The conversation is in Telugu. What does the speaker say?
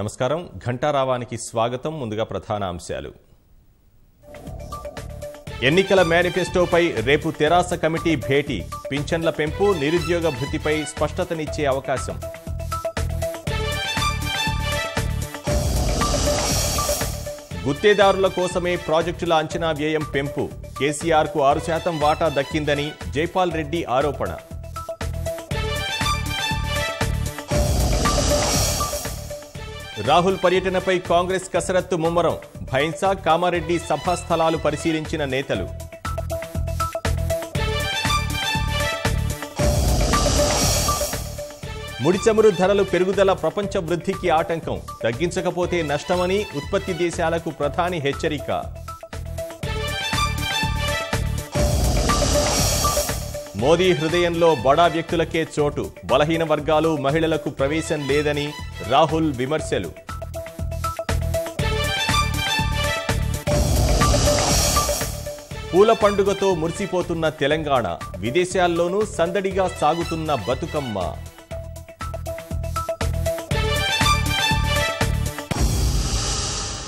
నమస్కారం ఘంటారావానికి స్వాగతం ముందుగా ప్రధాన అంశాలు ఎన్నికల మేనిఫెస్టోపై రేపు తెరాస కమిటీ భేటీ పింఛన్ల పెంపు నిరుద్యోగ భృతిపై స్పష్టతనిచ్చే అవకాశం గుత్తేదారుల కోసమే ప్రాజెక్టుల అంచనా వ్యయం పెంపు కేసీఆర్ కు 6% వాటా దక్కిందని జైపాల్ రెడ్డి ఆరోపణ రాహుల్ పర్యటనపై కాంగ్రెస్ కసరత్తు ముమ్మరం భైంసా కామారెడ్డి సభా స్థలాలు పరిశీలించిన నేతలు ముడిచమురు ధరలు పెరుగుదల ప్రపంచ వృద్ధికి ఆటంకం తగ్గించకపోతే నష్టమని ఉత్పత్తి దేశాలకు ప్రధాని హెచ్చరిక మోదీ హృదయంలో బడా వ్యక్తులకే చోటు బలహీన వర్గాలు మహిళలకు ప్రవేశం లేదని రాహుల్ విమర్శలు పూల పండుగతో మురిసిపోతున్న తెలంగాణ విదేశాల్లోనూ సందడిగా సాగుతున్న బతుకమ్మ